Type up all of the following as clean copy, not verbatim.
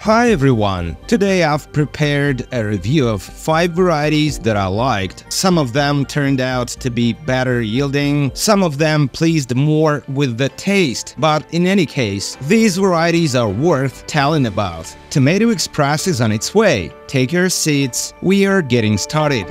Hi everyone! Today I've prepared a review of 5 varieties that I liked. Some of them turned out to be better yielding, some of them pleased more with the taste, but in any case, these varieties are worth telling about. Tomato Express is on its way. Take your seats, we are getting started.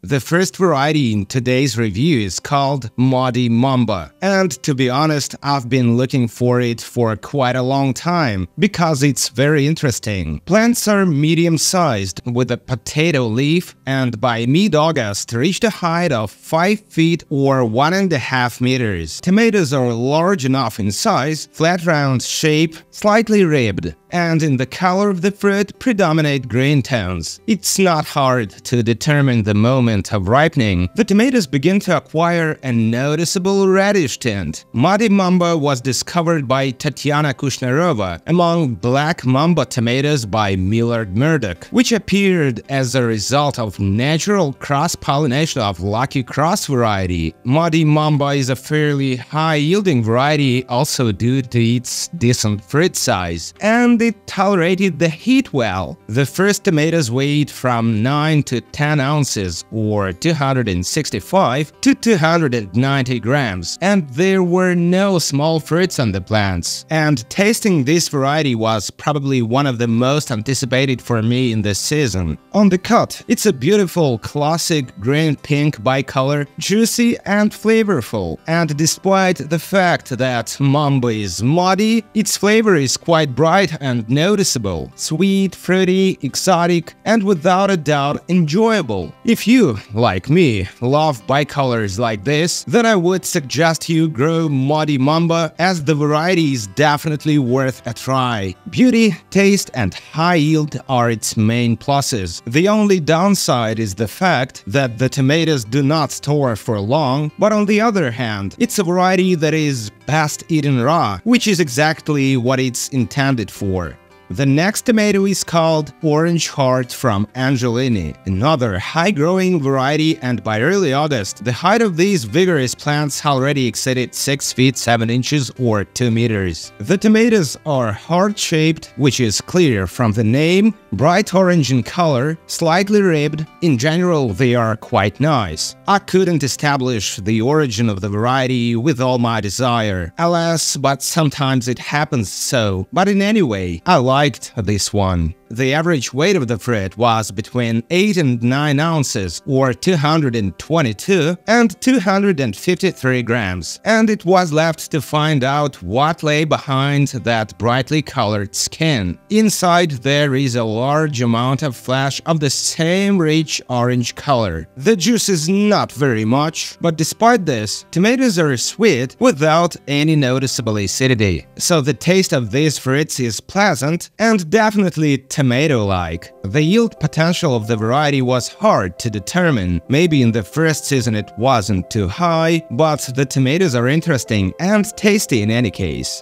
The first variety in today's review is called Mamba, and to be honest, I've been looking for it for quite a long time, because it's very interesting. Plants are medium-sized, with a potato leaf, and by mid-August reached a height of 5 feet or 1.5 meters. Tomatoes are large enough in size, flat round shape, slightly ribbed, and in the color of the fruit predominate green tones. It's not hard to determine the moment of ripening. The tomatoes begin to acquire a noticeable reddish tint. Mamba was discovered by Tatiana Kushnarova among black Mamba tomatoes by Millard Murdoch, which appeared as a result of natural cross-pollination of Lucky Cross variety. Mamba is a fairly high-yielding variety also due to its decent fruit size, and it tolerated the heat well. The first tomatoes weighed from 9 to 10 ounces or 265 to 290 grams, and there were no small fruits on the plants. And tasting this variety was probably one of the most anticipated for me in this season. On the cut, it's a beautiful classic green-pink bicolor, juicy and flavorful. And despite the fact that Mamba is muddy, its flavor is quite bright and noticeable, sweet, fruity, exotic, and without a doubt enjoyable. If you, like me, love bicolors like this, then I would suggest you grow Mamba, as the variety is definitely worth a try. Beauty, taste, and high yield are its main pluses. The only downside is the fact that the tomatoes do not store for long, but on the other hand, it's a variety that is best eaten raw, which is exactly what it's intended for. The next tomato is called Orange Heart from Angelina, another high-growing variety, and by early August, the height of these vigorous plants already exceeded 6 feet 7 inches or 2 meters. The tomatoes are heart-shaped, which is clear from the name, bright orange in color, slightly ribbed. In general, they are quite nice. I couldn't establish the origin of the variety with all my desire, alas, but sometimes it happens so. But in any way, I liked this one. The average weight of the fruit was between 8 and 9 ounces or 222 and 253 grams, and it was left to find out what lay behind that brightly colored skin. Inside there is a large amount of flesh of the same rich orange color. The juice is not very much, but despite this, tomatoes are sweet without any noticeable acidity, so the taste of these fruits is pleasant and definitely tomato-like. The yield potential of the variety was hard to determine. Maybe in the first season it wasn't too high, but the tomatoes are interesting and tasty in any case.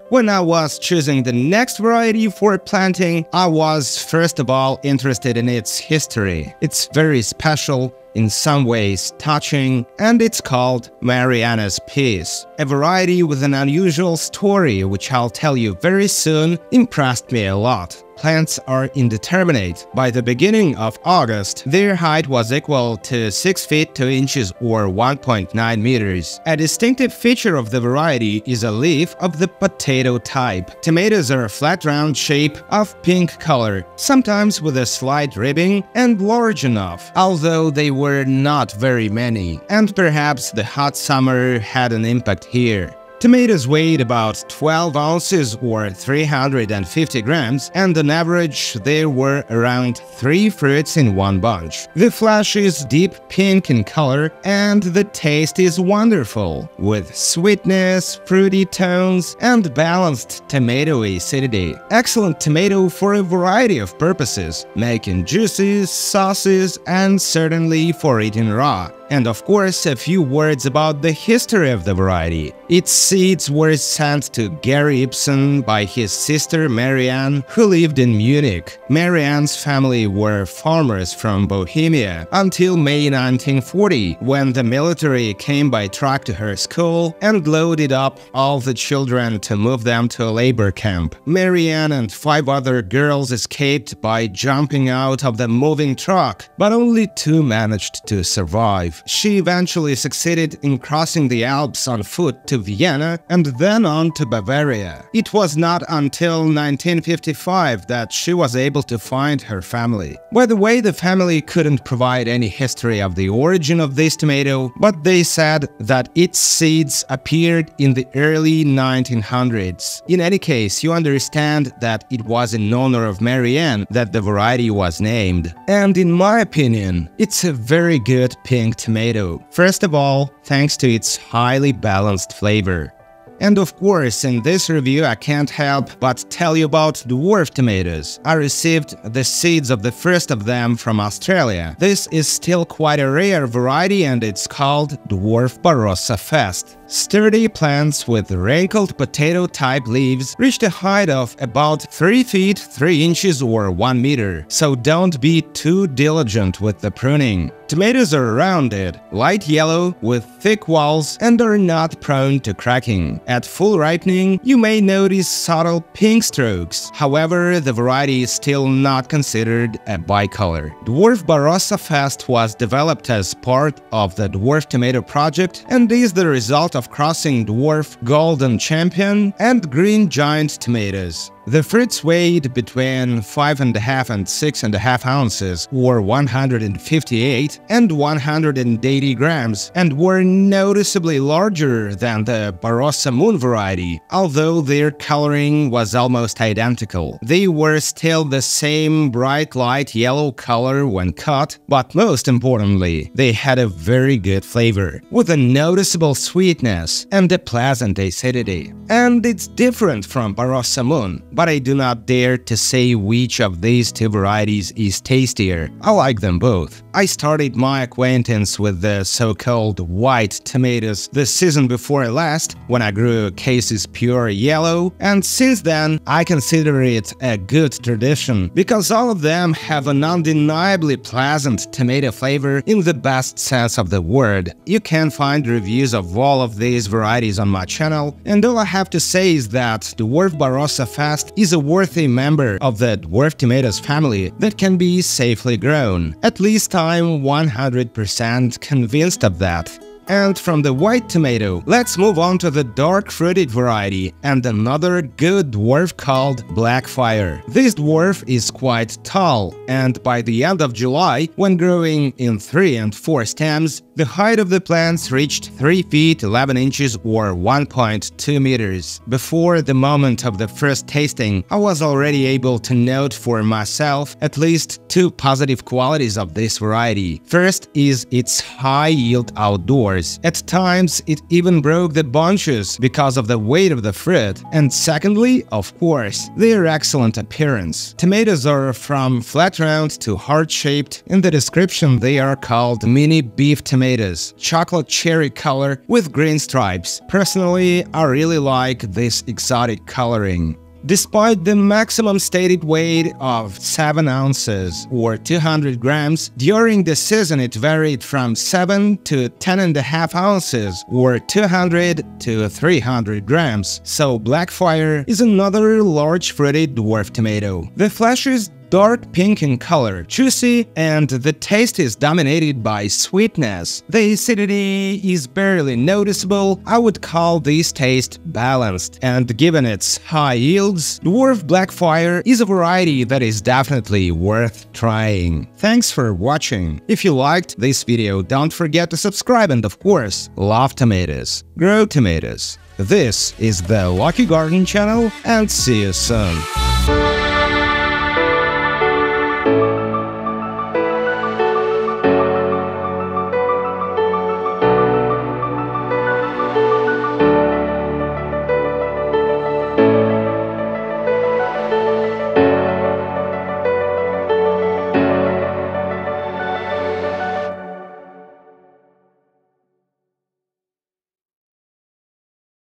When I was choosing the next variety for planting, I was first of all interested in its history. It's very special, in some ways touching, and it's called Marianna's Peace. A variety with an unusual story, which I'll tell you very soon, impressed me a lot. Plants are indeterminate. By the beginning of August, their height was equal to 6 feet 2 inches or 1.9 meters. A distinctive feature of the variety is a leaf of the potato type. Tomatoes are a flat round shape of pink color, sometimes with a slight ribbing, and large enough, although they were not very many, and perhaps the hot summer had an impact here. Tomatoes weighed about 12 ounces or 350 grams, and on average there were around 3 fruits in one bunch. The flesh is deep pink in color, and the taste is wonderful, with sweetness, fruity tones, and balanced tomato acidity. Excellent tomato for a variety of purposes, making juices, sauces, and certainly for eating raw. And of course, a few words about the history of the variety. Its seeds were sent to Gary Ibsen by his sister Marianna, who lived in Munich. Marianne's family were farmers from Bohemia until May 1940, when the military came by truck to her school and loaded up all the children to move them to a labor camp. Marianne and 5 other girls escaped by jumping out of the moving truck, but only 2 managed to survive. She eventually succeeded in crossing the Alps on foot to Vienna and then on to Bavaria. It was not until 1955 that she was able to find her family. By the way, the family couldn't provide any history of the origin of this tomato, but they said that its seeds appeared in the early 1900s. In any case, you understand that it was in honor of Marianne that the variety was named. And in my opinion, it's a very good pink tomato. First of all, thanks to its highly balanced flavor. And of course, in this review I can't help but tell you about dwarf tomatoes. I received the seeds of the first of them from Australia. This is still quite a rare variety and it's called Dwarf Barossa Fest. Sturdy plants with wrinkled potato-type leaves reached a height of about 3 feet 3 inches or 1 meter, so don't be too diligent with the pruning. Tomatoes are rounded, light yellow with thick walls and are not prone to cracking. At full ripening, you may notice subtle pink strokes. However, the variety is still not considered a bicolor. Dwarf Barossa Fest was developed as part of the Dwarf Tomato Project and is the result of crossing Dwarf Golden Champion and Green Giant tomatoes. The fruits weighed between 5.5 and 6.5 ounces, or 158 and 180 grams, and were noticeably larger than the Barossa Moon variety, although their coloring was almost identical. They were still the same bright light yellow color when cut, but most importantly, they had a very good flavor, with a noticeable sweetness and a pleasant acidity. And it's different from Barossa Moon, but I do not dare to say which of these 2 varieties is tastier. I like them both. I started my acquaintance with the so-called white tomatoes the season before last, when I grew Casey's Pure Yellow, and since then I consider it a good tradition, because all of them have an undeniably pleasant tomato flavor in the best sense of the word. You can find reviews of all of these varieties on my channel, and all I have to say is that Dwarf Barossa Fest is a worthy member of the dwarf tomatoes family that can be safely grown. At least I'm 100% convinced of that. And from the white tomato, let's move on to the dark fruited variety and another good dwarf called Blackfire. This dwarf is quite tall, and by the end of July, when growing in 3 and 4 stems, the height of the plants reached 3 feet 11 inches or 1.2 meters. Before the moment of the first tasting, I was already able to note for myself at least 2 positive qualities of this variety. First is its high yield outdoors. At times, it even broke the bunches because of the weight of the fruit. And secondly, of course, their excellent appearance. Tomatoes are from flat round to heart-shaped. In the description, they are called mini beef tomatoes, chocolate cherry color with green stripes. Personally, I really like this exotic coloring. Despite the maximum stated weight of 7 ounces or 200 grams, during the season it varied from 7 to 10.5 ounces or 200 to 300 grams, so Blackfire is another large fruited dwarf tomato. The flesh is dark pink in color, juicy, and the taste is dominated by sweetness. The acidity is barely noticeable. I would call this taste balanced, and given its high yields, Dwarf Blackfire is a variety that is definitely worth trying. Thanks for watching. If you liked this video, don't forget to subscribe and of course, love tomatoes, grow tomatoes. This is the Lucky Garden channel, and see you soon.